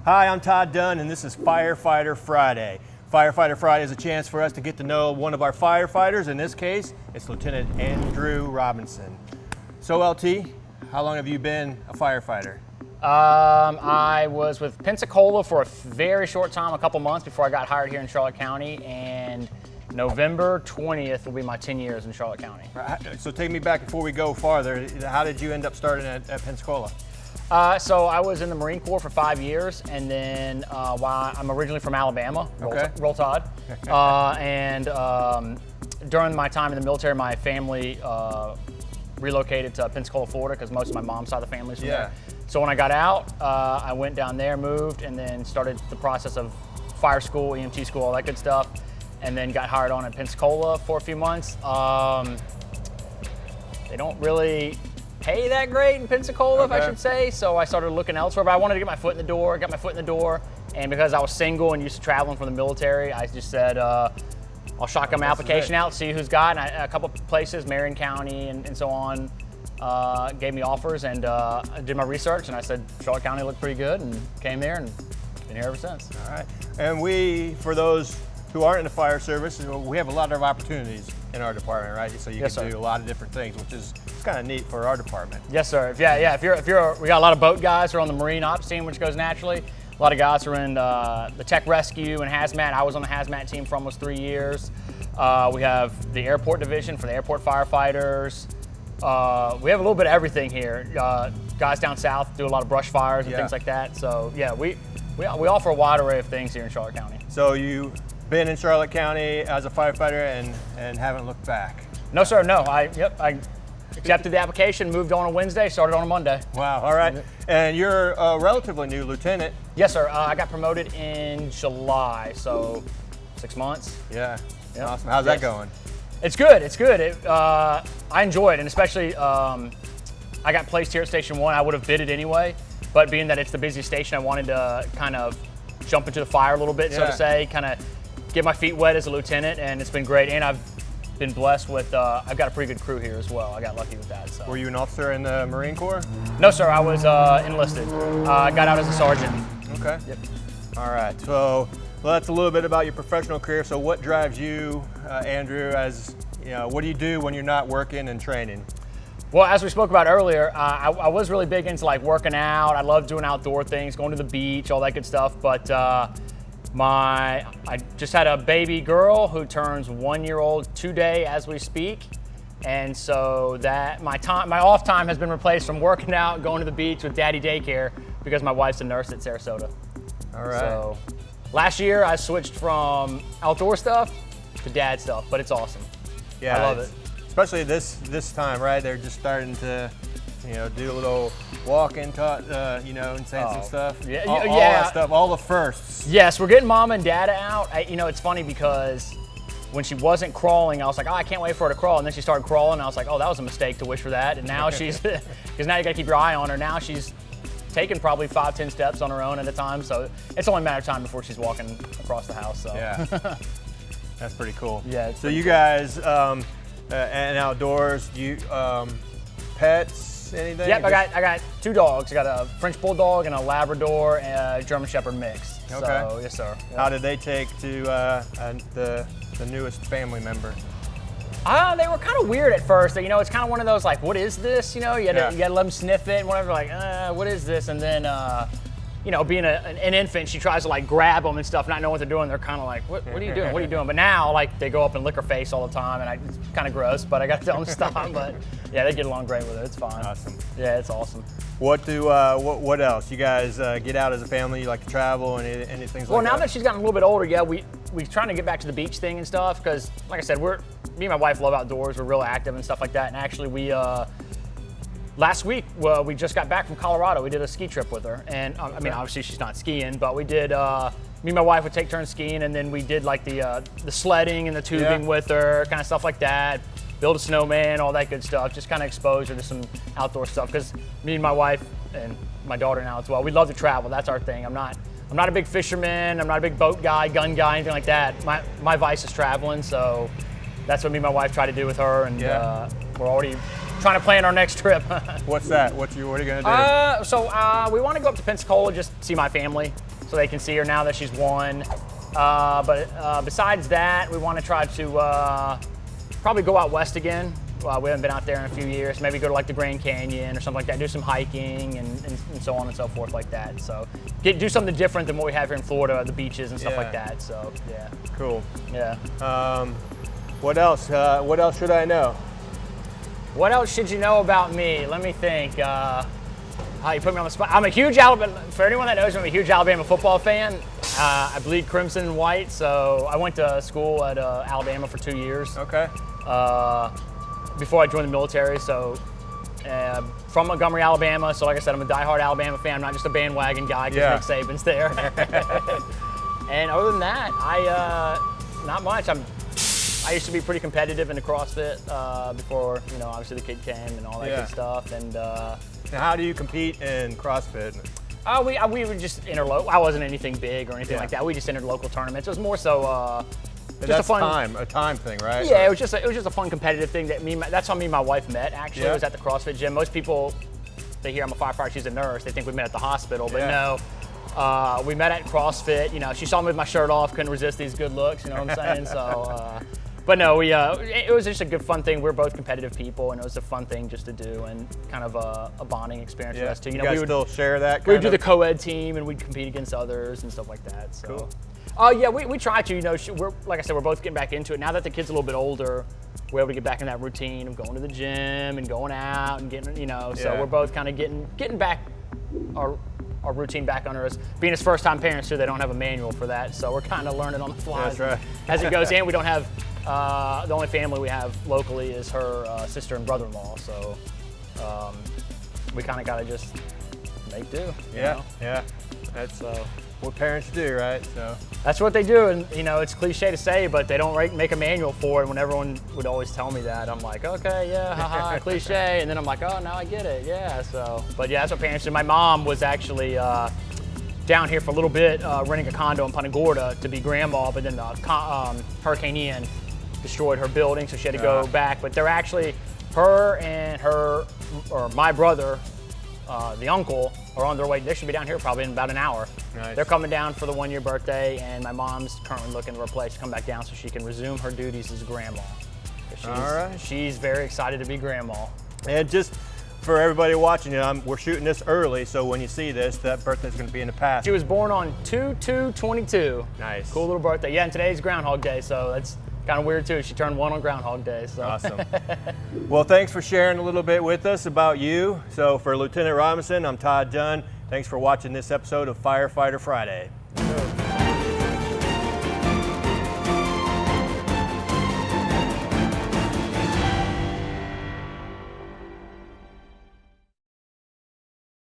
Hi, I'm Todd Dunn, and this is Firefighter Friday. Firefighter Friday is a chance for us to get to know one of our firefighters. In this case, it's Lieutenant Andrew Robinson. So, LT, how long have you been a firefighter? I was with Pensacola for a very short time, a couple months before I got hired here in Charlotte County, and November 20th will be my 10 years in Charlotte County. So take me back before we go farther. How did you end up starting at Pensacola? So I was in the Marine Corps for 5 years, and then I'm originally from Alabama, Roll Todd, and during my time in the military, my family relocated to Pensacola, Florida, because most of my mom's side of the family's from there. So when I got out, I went down there, moved, and then started the process of fire school, EMT school, all that good stuff, and then got hired on at Pensacola for a few months. They don't really pay that great in Pensacola, if I should say, so I started looking elsewhere, but I wanted to get my foot in the door, and because I was single and used to traveling from the military, I just said, I'll shotgun my application out, see who's got, and a couple places, Marion County and so on, gave me offers, and I did my research, and I said Charlotte County looked pretty good, and came there, and been here ever since. All right, and for those who aren't in the fire service, we have a lot of opportunities in our department, right? So you can do a lot of different things, which is kind of neat for our department. Yes, sir. Yeah. We got a lot of boat guys who are on the Marine Ops team, which goes naturally. A lot of guys who are in the tech rescue and hazmat. I was on the hazmat team for almost 3 years. We have the airport division for the airport firefighters. We have a little bit of everything here. Guys down south do a lot of brush fires and things like that. So yeah, we offer a wide array of things here in Charlotte County. So you've been in Charlotte County as a firefighter and haven't looked back? No, sir. No. I accepted the application, moved on Wednesday, started on a Monday. Wow, all right. And you're a relatively new lieutenant. Yes, sir. I got promoted in July, so 6 months. Yeah, awesome. How's that going? It's good. I enjoy it, and especially I got placed here at Station 1. I would have bid it anyway, but being that it's the busiest station, I wanted to kind of jump into the fire a little bit, so to say, kind of get my feet wet as a lieutenant, and it's been great. And I've been blessed with, I've got a pretty good crew here as well. I got lucky with that. So. Were you an officer in the Marine Corps? No, sir. I was enlisted. I got out as a sergeant. Okay. Yep. All right. So that's a little bit about your professional career. So what drives you, Andrew, what do you do when you're not working and training? Well, as we spoke about earlier, I was really big into like working out. I love doing outdoor things, going to the beach, all that good stuff. But I just had a baby girl who turns 1 year old today as we speak, and so that my off time has been replaced from working out, going to the beach with daddy daycare because my wife's a nurse at Sarasota. All right. So last year I switched from outdoor stuff to dad stuff, but it's awesome. Yeah, I love it. Especially this time, right? They're just starting to, do a little walking, and saying some stuff. Yeah, all that stuff, all the firsts. Yes, we're getting mom and dad out. It's funny because when she wasn't crawling, I was like, oh, I can't wait for her to crawl. And then she started crawling, and I was like, oh, that was a mistake to wish for that. And now because now you got to keep your eye on her. Now she's taken probably 5-10 steps on her own at a time. So it's only a matter of time before she's walking across the house. So. Yeah, that's pretty cool. Yeah. So you guys and outdoors, pets? Anything? Yep, I got 2 dogs. I got a French Bulldog and a Labrador and a German Shepherd mix. Okay. So, yes, sir. Yep. How did they take to the newest family member? They were kind of weird at first. It's kind of one of those like, what is this? You got to let them sniff it and whatever. Like, what is this? And then, being an infant, she tries to like grab them and stuff, not knowing what they're doing. They're kind of like, what are you doing? What are you doing? But now, like, they go up and lick her face all the time, and it's kind of gross. But I got to tell them to stop. But yeah, they get along great with it. It's fine. Awesome. Yeah, it's awesome. What else? You guys get out as a family? You like to travel and anything like that? Well, now that she's gotten a little bit older, yeah, we're trying to get back to the beach thing and stuff. Because, like I said, me and my wife love outdoors. We're real active and stuff like that. And actually, we last week, we just got back from Colorado. We did a ski trip with her. And obviously she's not skiing, but we did, me and my wife would take turns skiing, and then we did like the sledding and the tubing with her, kind of stuff like that. Build a snowman, all that good stuff. Just kind of expose her to some outdoor stuff. Because me and my wife and my daughter now as well, we love to travel. That's our thing. I'm not a big fisherman. I'm not a big boat guy, gun guy, anything like that. My vice is traveling, so that's what me and my wife try to do with her, and we're already trying to plan our next trip. What's that? What are you going to do? So we want to go up to Pensacola, just see my family. so they can see her now that she's 1. But besides that, we want to try to probably go out west again. We haven't been out there in a few years. Maybe go to like the Grand Canyon or something like that. Do some hiking and so on and so forth like that. So do something different than what we have here in Florida, the beaches and stuff like that. So yeah. Cool. Yeah. What else? What else should I know? What else should you know about me? Let me think. You put me on the spot. I'm a huge Alabama. For anyone that knows me, I'm a huge Alabama football fan. I bleed crimson and white, so I went to school at Alabama for 2 years. Okay. Before I joined the military, so from Montgomery, Alabama. So like I said, I'm a diehard Alabama fan. I'm not just a bandwagon guy because Nick Saban's there. And other than that, not much. I used to be pretty competitive in the CrossFit before, obviously the kid came and all that good stuff. And now how do you compete in CrossFit? We would just interlope. I wasn't anything big or anything like that. We just entered local tournaments. It was more so just a time thing, right? Yeah, it was just a fun competitive thing that's how me and my wife met. Actually, it was at the CrossFit gym. Most people, they hear I'm a firefighter, she's a nurse. They think we met at the hospital, but no. We met at CrossFit. She saw me with my shirt off, couldn't resist these good looks. You know what I'm saying? So. But no, it was just a good, fun thing. We're both competitive people, and it was a fun thing just to do, and kind of a bonding experience for us too. You guys still share that? We would do the co-ed team, and we'd compete against others and stuff like that. So. Cool. Yeah, we try to. We're, like I said, we're both getting back into it now that the kid's a little bit older. We're able to get back in that routine of going to the gym and going out and getting, So we're both kind of getting back our routine back under us. Being his first-time parents too, they don't have a manual for that, so we're kind of learning on the fly. That's right. As it goes in. We don't have. The only family we have locally is her sister and brother-in-law, so we kind of got to just make do. Yeah. That's what parents do, right? So that's what they do, and it's cliche to say, but they don't make a manual for it. When everyone would always tell me that, I'm like, okay, yeah, haha, cliche, and then I'm like, oh, now I get it, yeah. So, but yeah, that's what parents do. My mom was actually down here for a little bit, renting a condo in Punta Gorda to be grandma, but then Hurricane Ian destroyed her building, so she had to go back. But they're actually, her and my brother, the uncle, are on their way. They should be down here probably in about an hour. Nice. They're coming down for the 1-year birthday, and my mom's currently looking for a place to come back down so she can resume her duties as grandma. She's very excited to be grandma. And just for everybody watching, we're shooting this early, so when you see this, that birthday's going to be in the past. She was born on 2/2/22. Nice. Cool little birthday. Yeah, and today's Groundhog Day, so that's kind of weird too. She turned 1 on Groundhog Day. So. Awesome. Well, thanks for sharing a little bit with us about you. So for Lieutenant Robinson, I'm Todd Dunn. Thanks for watching this episode of Firefighter Friday.